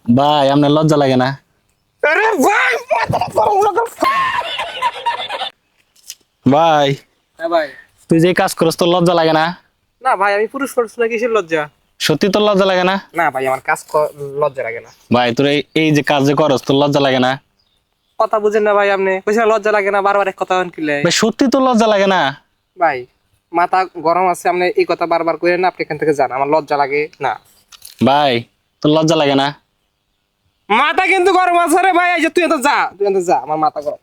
ভাই আপনার লজ্জা লাগে না? আরে ভাই ভাই হ্যাঁ ভাই। তুই যে কাজ করস তোর লজ্জা লাগে না? না ভাই আমি পুরুষ মানুষ না, কিসের লজ্জা? সত্যি তোর লজ্জা লাগে না? না ভাই আমার কাজ লজ্জা লাগে না। ভাই তোর এই যে কাজ যে করস তোর লজ্জা লাগে না? কথা বুঝেন না ভাই, আপনি কইছেন লজ্জা লাগে না, বারবার এক কথা কিলে। ভাই সত্যি তোর লজ্জা লাগে না? ভাই মাথা গরম আছে, আপনি এই কথা বারবার কইরেন না, আপনি এখান থেকে যান, আমার লজ্জা লাগে না। ভাই তোর লজ্জা লাগে না? মাথা কিন্তু গরম আছে রে ভাই, এই যে তুই এত যা, আমার মাথা গরম।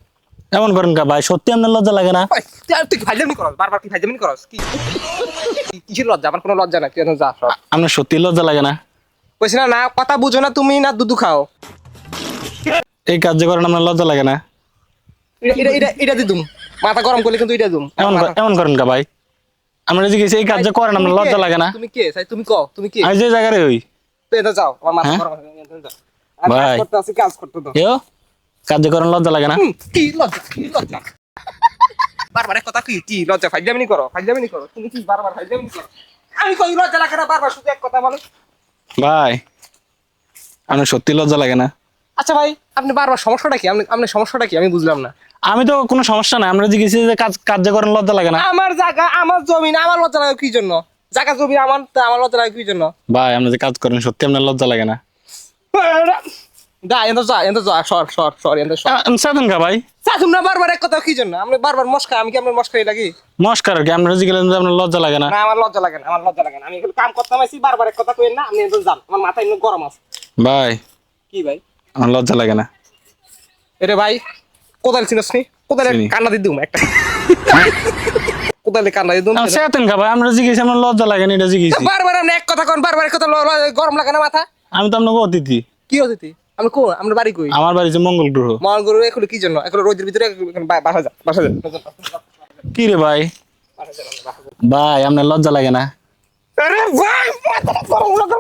এমন করেন কা ভাই, সত্যি আপনার লজ্জা লাগে না? ভাই, তুই ফাইজলামি করস, বারবার কি ফাইজলামি করস? কিসের লজ্জা? আমার কোনো লজ্জা নাই, তুই এত যা সব। আপনার সত্যি লজ্জা লাগে না? কইছি না, না কথা বুঝো না তুমি, না দুধু খাও। এই কাজ যে করেন আপনার লজ্জা লাগে না? এটা দিদুম, মাথা গরম করলে কিন্তু এটা দিদুম। এমন করেন কা ভাই, আমরা যে এই কাজ যে করেন আপনার লজ্জা লাগে না? তুমি কে? তুমি কও, তুমি কে? আমি যে জায়গায় হই তুই এটা যাও, আমার মাথা হ্যাঁ? গরম আছে, এখান থেকে যাও। আর কাজ ভাই। করতে আছে, কাজ করতে দাও। এও কাজ যে করেন লজ্জা লাগে না? কি লজ্জা, কি লজ্জা? বারবার এক কথা কি লজ্জা? ফাইজলামি করো, ফাইজলামি করো, তুমি কি বারবার ফাইজলামি করো? আমি কই লজ্জা লাগে না, বারবার শুধু এক কথা বলো। ভাই আপনার সত্যি লজ্জা লাগে না? আচ্ছা ভাই, আপনি বারবার সমস্যাটা কি? আপনি সমস্যাটা কি আমি বুঝলাম না। আমি তো কোনো সমস্যা নাই, আমরা জিজ্ঞেস যে কাজ যে করেন লজ্জা লাগে না? আমার জায়গা, আমার জমিন, আমার লজ্জা লাগে কি জন্য? জায়গা জমি আমার, তা আমার লজ্জা লাগে কি জন্য? ভাই আপনি যে কাজ করেন সত্যি আপনার লজ্জা লাগে না? যা এত যা, সর এত সর। সাধন কা ভাই, তোমরা বারবার এক কথা কি জন্য? আমি বারবার মস্কা, আমি কি আপনার মস্কাই লাগি? নমস্কার কি আমরা জিজ্ঞেস যে আপনার লজ্জা লাগে না? না আমার লজ্জা লাগে না, আমার লজ্জা লাগে না। আমি এখানে কাম করতে আইছি, বারবার এক কথা কইেন না, আপনি এত যান, আমার মাথা এমনি গরম আছে। ভাই কি ভাই? আমার লজ্জা লাগে না? এরে ভাই, কোদাল চিনস নি? কোদালে চিনি। কান্না দিয়ে দিউম একটা। কোদালে কান্না দিয়ে দিউম। সাধন কা ভাই, আমরা জিজ্ঞেস আপনার লজ্জা লাগে না এটা জিজ্ঞেস। বারবার আপনি এক কথা কোন, বারবার এক কথা গরম লাগে না মাথা? আমি তো আপনাকে অতিথি। কি অতিথি? আমি কো, আমরা বাড়ি কই? আমার বাড়ি যে মঙ্গল গ্রহ। মহল গরু এগুলো কি জন্য? এগুলো রোদের ভিতরে বাসা যা, বাসা যা। কি রে ভাই? ভাই আপনার লজ্জা লাগে না? আরে ভাই, মাথা গরম লাগে।